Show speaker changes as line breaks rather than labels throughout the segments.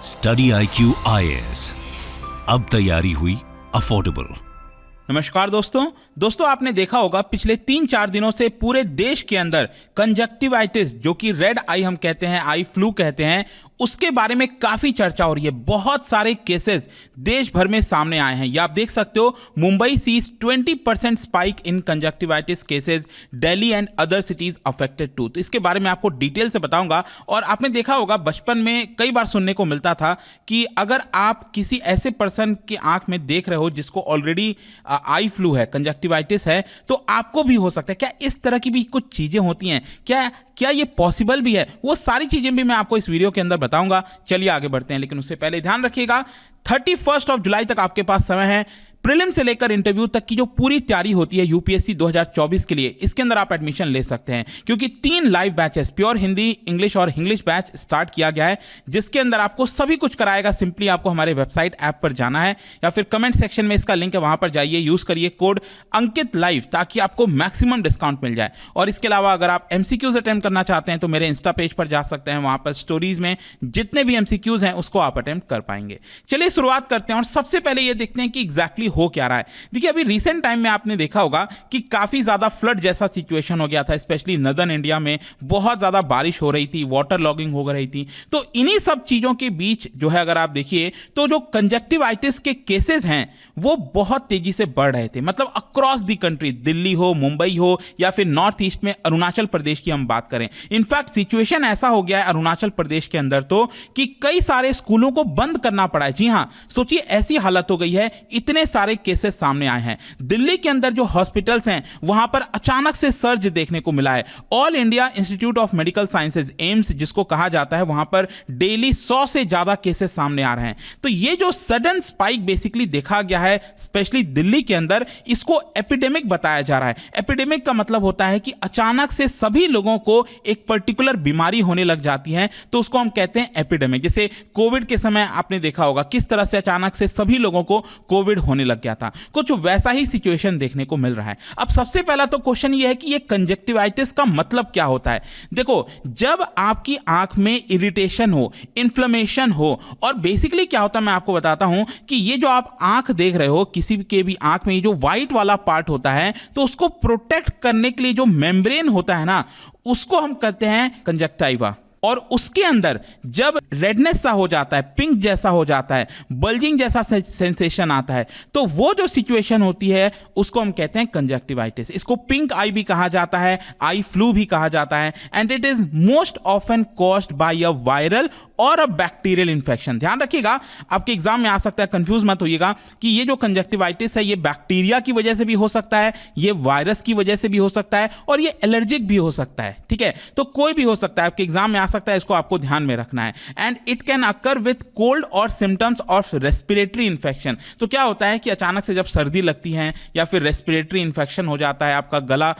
Study IQ IAS, अब तैयारी हुई अफोर्डेबल।
नमस्कार दोस्तों आपने देखा होगा पिछले 3-4 दिनों से पूरे देश के अंदर कंजक्टिवाइटिस, जो कि रेड आई हम कहते हैं, आई फ्लू कहते हैं, उसके बारे में काफी चर्चा हो रही है। बहुत सारे केसेस देश भर में सामने आए हैं। ये आप देख सकते हो, Mumbai sees 20% spike in conjunctivitis cases, Delhi and other cities affected too. तो इसके बारे में आपको डिटेल से बताऊंगा। और आपने देखा होगा बचपन में कई बार सुनने को मिलता था कि अगर आप किसी ऐसे पर्सन की आंख में देख रहे हो जिसको ऑलरेडी आई फ्लू है, कंजक्टिवाइटिस है, तो आपको भी हो सकता है। क्या इस तरह की भी कुछ चीजें होती हैं? क्या ये पॉसिबल भी है? वो सारी चीजें भी मैं आपको इस वीडियो के अंदर बताऊंगा। चलिए आगे बढ़ते हैं, लेकिन उससे पहले ध्यान रखिएगा 31 जुलाई तक आपके पास समय है। प्रीलिम से लेकर इंटरव्यू तक की जो पूरी तैयारी होती है यूपीएससी 2024 के लिए, इसके अंदर आप एडमिशन ले सकते हैं, क्योंकि 3 live batches, pure Hindi, English और इंग्लिश बैच स्टार्ट किया गया है, जिसके अंदर आपको सभी कुछ कराएगा। सिंपली आपको हमारे वेबसाइट ऐप पर जाना है या फिर कमेंट सेक्शन में इसका लिंक है, वहां पर जाइए, यूज करिए कोड अंकित लाइव, ताकि आपको मैक्सिमम डिस्काउंट मिल जाए। और इसके अलावा अगर आप एमसीक्यूज अटेम्प्ट करना चाहते हैं तो मेरे इंस्टा पेज पर जा सकते हैं, वहां पर स्टोरीज में जितने भी एमसीक्यूज हैं उसको आप अटेम्प्ट कर पाएंगे। चलिए शुरुआत करते हैं और सबसे पहले ये देखते हैं कि एग्जैक्टली हो क्या रहा है। देखिए, अभी रिसेंट टाइम में आपने देखा होगा कि काफी ज्यादा फ्लड जैसा सिचुएशन हो गया था, स्पेशली नदर्न इंडिया में बहुत ज्यादा बारिश हो रही थी, वाटर लॉगिंग हो रही थी। तो इन्हीं सब चीजों के बीच जो है, अगर आप देखिए तो जो कंजक्टिवाइटिस के केसेस हैं वो बहुत तेजी से बढ़ रहे थे, मतलब अक्रॉस द कंट्री, दिल्ली हो, मुंबई हो या फिर नॉर्थ ईस्ट में अरुणाचल प्रदेश की हम बात करें। इनफैक्ट सिचुएशन ऐसा हो गया है अरुणाचल प्रदेश के अंदर तो कि कई सारे स्कूलों को बंद करना पड़ा है। जी हां, सोचिए ऐसी हालत हो गई है, इतने सारे केसेस सामने आए हैं। दिल्ली के अंदर जो हॉस्पिटल्स हैं वहां पर अचानक से सर्ज देखने को मिला है। All India institute of medical sciences, AIIMS जिसको कहा जाता है, वहां पर डेली 100 से ज्यादा केसेस सामने आ रहे हैं। तो ये जो सडन स्पाइक बेसिकली देखा गया है स्पेशली दिल्ली के अंदर, इसको एपिडेमिक बताया जा रहा है। एपिडेमिक का मतलब होता है कि अचानक से सभी लोगों को एक पर्टिकुलर बीमारी होने लग जाती है, तो उसको हम कहते हैं एपिडेमिक। जैसे कोविड के समय आपने देखा होगा किस तरह से अचानक से सभी लोगों को कोविड होने लग गया था, कुछ वैसा ही सिचुएशन देखने को मिल रहा है। अब सबसे पहला तो क्वेश्चन ये है कि ये कंजक्टिवाइटिस का मतलब क्या होता है। देखो, जब आपकी आंख में इरिटेशन हो, इन्फ्लेमेशन हो, और बेसिकली क्या होता है मैं आपको बताता हूं कि ये जो आप आंख देख रहे हो, किसी के भी आंख में ये जो व्हाइट वाला पार्ट होता है, तो उसको प्रोटेक्ट करने के लिए जो मेम्ब्रेन होता है ना, उसको हम कहते हैं कंजक्टाइवा। और उसके अंदर जब रेडनेस सा हो जाता है, पिंक जैसा हो जाता है, बल्जिंग जैसा सेंसेशन आता है, तो वो जो सिचुएशन होती है उसको हम कहते हैं कंजक्टिवाइटिस। इसको पिंक आई भी कहा जाता है, आई फ्लू भी कहा जाता है, and it is most often caused by a viral और अ बैक्टीरियल इन्फेक्शन। ध्यान रखिएगा, आपके एग्जाम में आ सकता है, कंफ्यूज मत होइएगा कि ये जो कंजक्टिवाइटिस है ये बैक्टीरिया की वजह से भी हो सकता है, ये वायरस की वजह से भी हो सकता है, और ये एलर्जिक भी हो सकता है। ठीक है, तो कोई भी हो सकता है, आपके एग्जाम में आ सकता है, इसको आपको ध्यान में रखना है। And it can occur with cold और सिम्टम्स ऑफ रेस्पिरेटरी इन्फेक्शन। तो क्या होता है कि अचानक से जब सर्दी लगती है या फिर रेस्पिरेटरी इन्फेक्शन हो जाता है, आपका गला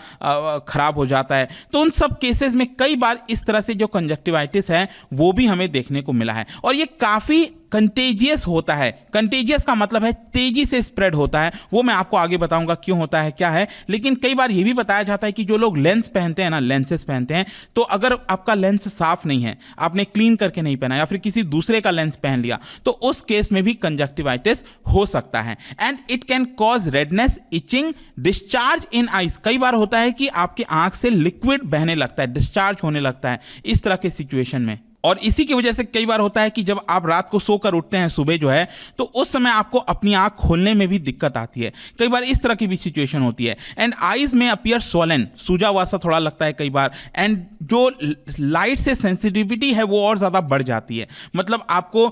खराब हो जाता है, तो उन सब केसेस में कई बार इस तरह से जो कंजक्टिवाइटिस है वो भी हमें देखने को मिला है। और ये काफी कंटेजियस होता है। कंटेजियस का मतलब है तेजी से स्प्रेड होता है, वो मैं आपको आगे बताऊंगा क्यों होता है, क्या है। लेकिन कई बार ये भी बताया जाता है कि जो लोग लेंस पहनते हैं ना, लेंसेस पहनते हैं, तो अगर आपका लेंस साफ नहीं है, आपने क्लीन करके नहीं पहना या फिर किसी दूसरे का लेंस पहन लिया, तो उस केस में भी कंजक्टिवाइटिस हो सकता है। And it can cause redness, itching, discharge in eyes. कई बार होता है कि आपकी आंख से लिक्विड बहने लगता है, डिस्चार्ज होने लगता है इस तरह के सिचुएशन में। और इसी की वजह से कई बार होता है कि जब आप रात को सोकर उठते हैं सुबह जो है, तो उस समय आपको अपनी आंख खोलने में भी दिक्कत आती है। कई बार इस तरह की भी सिचुएशन होती है। एंड आईज में अपीयर स्वॉलन, सूजा हुआ सा थोड़ा लगता है कई बार। एंड जो लाइट से सेंसिटिविटी है वो और ज़्यादा बढ़ जाती है, मतलब आपको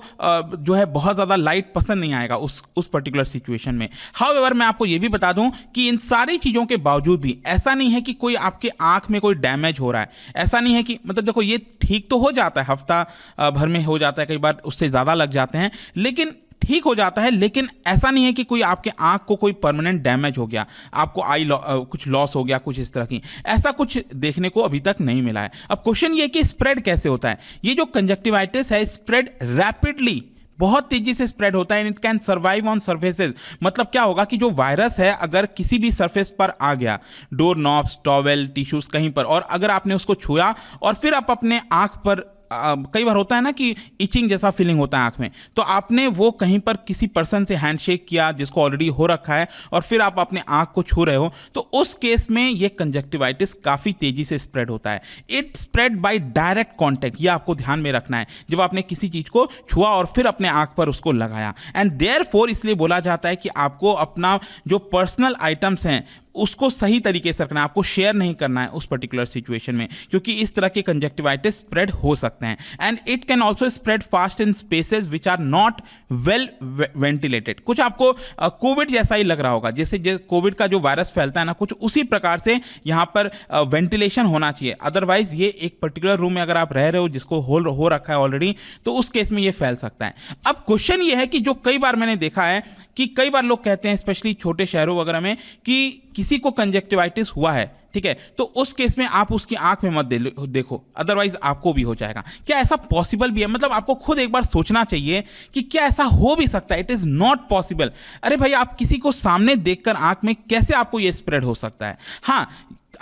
जो है बहुत ज़्यादा लाइट पसंद नहीं आएगा उस पर्टिकुलर सिचुएशन में। हाउएवर मैं आपको ये भी बता दूं कि इन सारी चीज़ों के बावजूद भी ऐसा नहीं है कि कोई आपके आंख में कोई डैमेज हो रहा है। ऐसा नहीं है कि, मतलब देखो, ये ठीक तो हो जाता है, हफ्ता भर में हो जाता है, कई बार उससे ज़्यादा लग जाते हैं, लेकिन ठीक हो जाता है। लेकिन ऐसा नहीं है कि कोई आपके आंख को कोई परमानेंट डैमेज हो गया, आपको कुछ लॉस हो गया, कुछ इस तरह की, ऐसा कुछ देखने को अभी तक नहीं मिला है। अब क्वेश्चन ये कि स्प्रेड कैसे होता है। ये जो कंजक्टिवाइटिस है स्प्रेड रैपिडली, बहुत तेजी से स्प्रेड होता है। It can survive on surfaces. मतलब क्या होगा कि जो वायरस है अगर किसी भी सरफेस पर आ गया, डोर नॉब्स, टॉवेल, टिश्यूज कहीं पर, और अगर आपने उसको छुआ और फिर आप अपने आंख पर कई बार होता है ना कि इचिंग जैसा फीलिंग होता है आंख में, तो आपने वो कहीं पर किसी पर्सन से हैंडशेक किया जिसको ऑलरेडी हो रखा है और फिर आप अपने आंख को छू रहे हो, तो उस केस में ये कंजक्टिवाइटिस काफी तेजी से स्प्रेड होता है। It spread by direct contact, ये आपको ध्यान में रखना है जब आपने किसी चीज को छुआ और फिर अपने आंख पर उसको लगाया। एंड देयरफॉर इसलिए बोला जाता है कि आपको अपना जो पर्सनल आइटम्स हैं उसको सही तरीके से रखना है, आपको शेयर नहीं करना है उस पर्टिकुलर सिचुएशन में, क्योंकि इस तरह के कंजक्टिवाइटिस स्प्रेड हो सकते हैं। And it can also spread fast in spaces which are not well ventilated. कुछ आपको कोविड जैसा ही लग रहा होगा, जैसे कोविड का जो वायरस फैलता है ना, कुछ उसी प्रकार से यहाँ पर वेंटिलेशन होना चाहिए। अदरवाइज ये एक पर्टिकुलर रूम में अगर आप रह रहे हो जिसको हो रखा है ऑलरेडी, तो उस केस में ये फैल सकता है। अब क्वेश्चन ये है कि जो कई बार मैंने देखा है कि कई बार लोग कहते हैं स्पेशली छोटे शहरों वगैरह में कि किसी को कंजक्टिवाइटिस हुआ है, ठीक है, तो उस केस में आप उसकी आंख में मत देखो, अदरवाइज आपको भी हो जाएगा। क्या ऐसा पॉसिबल भी है? मतलब आपको खुद एक बार सोचना चाहिए कि क्या ऐसा हो भी सकता है? It is not possible. अरे भाई, आप किसी को सामने देखकर आंख में कैसे आपको ये स्प्रेड हो सकता है? हाँ,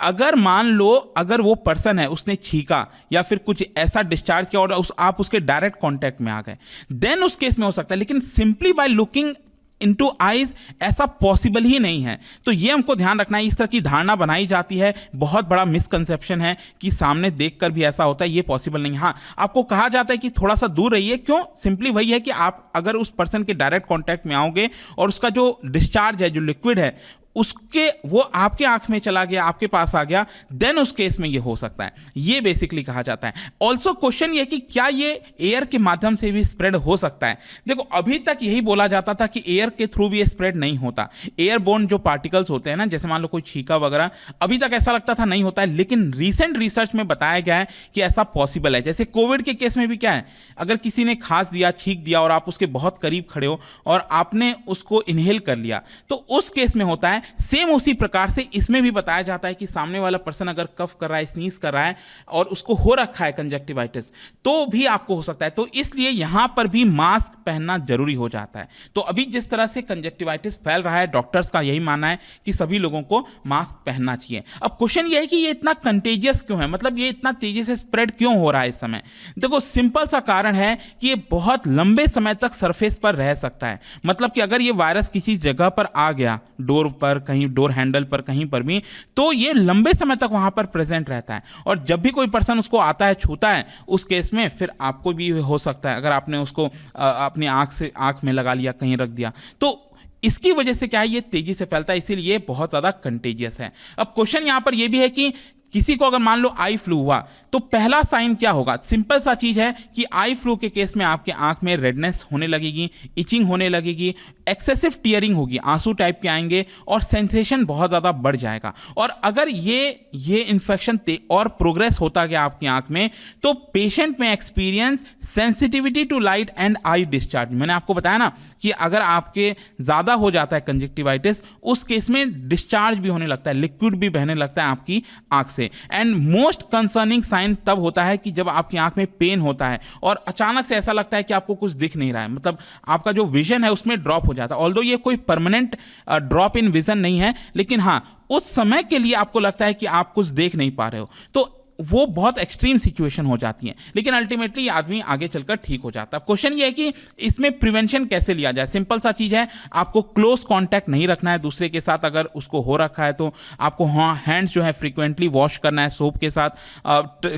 अगर मान लो अगर वो पर्सन है उसने छींका या फिर कुछ ऐसा डिस्चार्ज किया और आप उसके डायरेक्ट कांटेक्ट में आ गए, देन उस केस में हो सकता है। लेकिन simply by looking into eyes ऐसा पॉसिबल ही नहीं है। तो ये हमको ध्यान रखना है। इस तरह की धारणा बनाई जाती है, बहुत बड़ा मिसकंसेप्शन है कि सामने देखकर भी ऐसा होता है, ये पॉसिबल नहीं है। हाँ, आपको कहा जाता है कि थोड़ा सा दूर रहिए। क्यों? सिंपली वही है कि आप अगर उस पर्सन के डायरेक्ट कांटेक्ट में आओगे और उसका जो डिस्चार्ज है, जो लिक्विड है, उसके वो आपके आंख में चला गया, आपके पास आ गया, देन उस केस में ये हो सकता है। ये बेसिकली कहा जाता है। ऑल्सो क्वेश्चन ये कि क्या ये एयर के माध्यम से भी स्प्रेड हो सकता है? देखो, अभी तक यही बोला जाता था कि एयर के थ्रू भी ये स्प्रेड नहीं होता। एयरबोर्न जो पार्टिकल्स होते हैं ना, जैसे मान लो कोई छींका वगैरह, अभी तक ऐसा लगता था नहीं होता है। लेकिन रिसेंट रिसर्च में बताया गया है कि ऐसा पॉसिबल है। जैसे कोविड के केस में भी क्या है, अगर किसी ने खांस दिया, छींक दिया और आप उसके बहुत करीब खड़े हो और आपने उसको इनहेल कर लिया, तो उस केस में होता है। सेम उसी प्रकार से इसमें भी बताया जाता है कि सामने वाला पर्सन अगर कफ कर रहा है, स्नीज कर रहा है और उसको हो रखा है कंजक्टिवाइटिस, तो भी आपको हो सकता है। तो इसलिए यहां पर भी मास्क पहनना जरूरी हो जाता है। तो अभी जिस तरह से कंजक्टिवाइटिस फैल रहा है, डॉक्टर्स का यही मानना है कि सभी लोगों को मास्क पहनना चाहिए। अब क्वेश्चन यह है कि ये इतना कंटेजियस क्यों है, मतलब ये इतना तेजी से स्प्रेड क्यों हो रहा है इस समय? देखो, सिंपल सा कारण है कि ये बहुत लंबे समय तक सरफेस पर रह सकता है। मतलब कि अगर ये वायरस किसी जगह पर आ गया, डोर पर, कहीं डोर हैंडल पर, कहीं पर भी, तो ये लंबे समय तक वहां पर प्रेजेंट रहता है। और जब भी कोई पर्सन उसको आता है, छूता है, उस केस में फिर आपको भी हो सकता है, अगर आपने उसको अपनी आंख में लगा लिया, कहीं रख दिया, तो इसकी वजह से क्या है, ये तेजी से फैलता है, इसीलिए ये बहुत ज्यादा कंटेजियस है। अब क्वेश्चन यहां पर यह भी है कि किसी को अगर मान लो आई फ्लू हुआ, तो पहला साइन क्या होगा? सिंपल सा चीज है कि आई फ्लू के केस में आपके आंख में रेडनेस होने लगेगी, इचिंग होने लगेगी, एक्सेसिव टीयरिंग होगी, आंसू टाइप के आएंगे और सेंसेशन बहुत ज्यादा बढ़ जाएगा। और अगर ये इन्फेक्शन और प्रोग्रेस होता गया आपकी आंख में, तो पेशेंट में experience sensitivity to light and eye discharge. मैंने आपको बताया ना कि अगर आपके ज्यादा हो जाता है कंजक्टिवाइटिस, उस केस में डिस्चार्ज भी होने लगता है, लिक्विड भी बहने लगता है आपकी आंख से। एंड मोस्ट कंसर्निंग साइन तब होता है कि जब आपकी आंख में पेन होता है और अचानक से ऐसा लगता है कि आपको कुछ दिख नहीं रहा है, मतलब आपका जो विजन है उसमें ड्रॉप हो जाता है। ऑल्दो ये कोई परमानेंट ड्रॉप इन विजन नहीं है, लेकिन हाँ, उस समय के लिए आपको लगता है कि आप कुछ देख नहीं पा रहे हो, तो वो बहुत एक्सट्रीम सिचुएशन हो जाती है। लेकिन अल्टीमेटली आदमी आगे चलकर ठीक हो जाता है। क्वेश्चन ये है कि इसमें प्रिवेंशन कैसे लिया जाए? सिंपल सा चीज है, आपको क्लोज कांटेक्ट नहीं रखना है दूसरे के साथ। अगर उसको हो रखा है तो आपको हैंड्स जो है फ्रीक्वेंटली वॉश करना है सोप के साथ,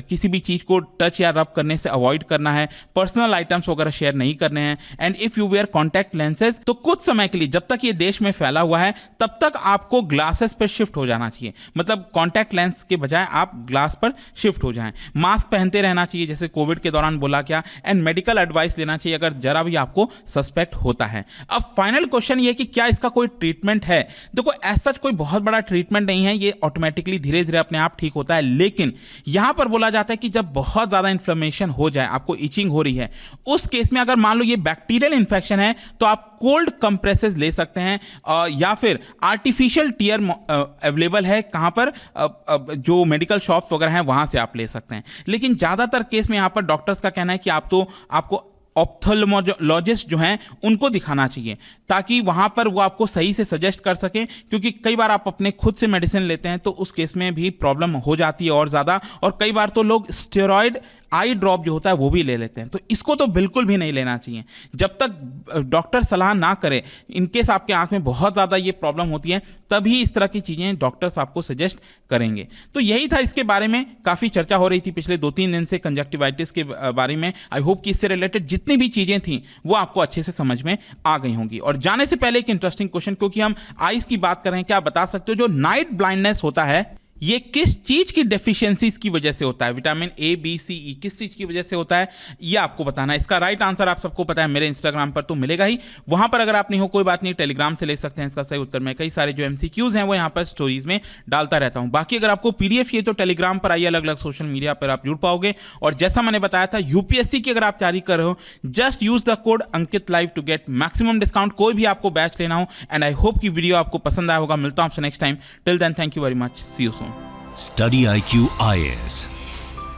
किसी भी चीज को टच या रब करने से अवॉइड करना है, पर्सनल आइटम्स वगैरह शेयर नहीं करने हैं। And if you wear contact lenses, तो कुछ समय के लिए, जब तक ये देश में फैला हुआ है, तब तक आपको ग्लासेस पर शिफ्ट हो जाना चाहिए। मतलब कॉन्टैक्ट लेंस के बजाय आप ग्लास पर शिफ्ट हो जाएं। मास्क पहनते रहना चाहिए, जैसे कोविड के दौरान बोला गया। एंड मेडिकल एडवाइस लेना चाहिए अगर जरा भी आपको सस्पेक्ट होता है। अब फाइनल क्वेश्चन ये कि क्या इसका कोई ट्रीटमेंट है? देखो, ऐसा कोई बहुत बड़ा ट्रीटमेंट नहीं है, ये ऑटोमेटिकली धीरे धीरे अपने आप ठीक होता है। लेकिन यहां पर बोला जाता है कि जब बहुत ज्यादा इन्फ्लेमेशन हो जाए, आपको इचिंग हो रही है, उस केस में अगर मान लो ये बैक्टीरियल इन्फेक्शन है, तो आप कोल्ड कंप्रेसेस ले सकते हैं, या फिर आर्टिफिशियल टीयर अवेलेबल है, कहां पर जो मेडिकल शॉप्स वगैरह हैं वहां से आप ले सकते हैं। लेकिन ज्यादातर केस में यहां पर डॉक्टर्स का कहना है कि आपको ऑप्थेल्मोलॉजिस्ट जो हैं उनको दिखाना चाहिए, ताकि वहां पर वो आपको सही से सजेस्ट कर सकें। क्योंकि कई बार आप अपने खुद से मेडिसिन लेते हैं तो उस केस में भी प्रॉब्लम हो जाती है और ज़्यादा। और कई बार तो लोग स्टेरॉयड आई ड्रॉप जो होता है वो भी ले लेते हैं। तो इसको तो बिल्कुल भी नहीं लेना चाहिए जब तक डॉक्टर सलाह ना करे। इनकेस आपके आंख में बहुत ज़्यादा ये प्रॉब्लम होती है तभी इस तरह की चीज़ें डॉक्टर्स आपको सजेस्ट करेंगे। तो यही था, इसके बारे में काफ़ी चर्चा हो रही थी पिछले 2-3 दिन से कंजक्टिवाइटिस के बारे में। आई होप कि इससे रिलेटेड जितनी भी चीज़ें थी वो आपको अच्छे से समझ में आ गई होंगी। और जाने से पहले एक इंटरेस्टिंग क्वेश्चन, क्योंकि हम आइज की बात कर रहे हैं, क्या आप बता सकते हो जो नाइट ब्लाइंडनेस होता है ये किस चीज की डेफिशिएंसीज की वजह से होता है? विटामिन ए, बी, सी, ई किस चीज की वजह से होता है ये आपको बताना है। इसका राइट आंसर आप सबको पता है, मेरे इंस्टाग्राम पर तो मिलेगा ही। वहां पर अगर आप नहीं हो कोई बात नहीं, टेलीग्राम से ले सकते हैं इसका सही उत्तर। मैं कई सारे जो एमसीक्यूज हैं वो यहाँ पर स्टोरीज में डालता रहता हूँ। बाकी अगर आपको पीडीएफ चाहिए तो टेलीग्राम पर आइए, अलग अलग सोशल मीडिया पर आप जुड़ पाओगे। और जैसा मैंने बताया था, यूपीएससी की अगर आप तैयारी कर रहे हो, just use the code Ankit live to get maximum discount. कोई भी आपको बैच लेना हो। एंड आई होप कि वीडियो आपको पसंद आया होगा। मिलता हूं आपसे next time. Till then, thank you very much, see you soon.
Study IQ IAS,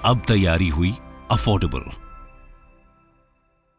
अब तैयारी हुई अफोर्डेबल।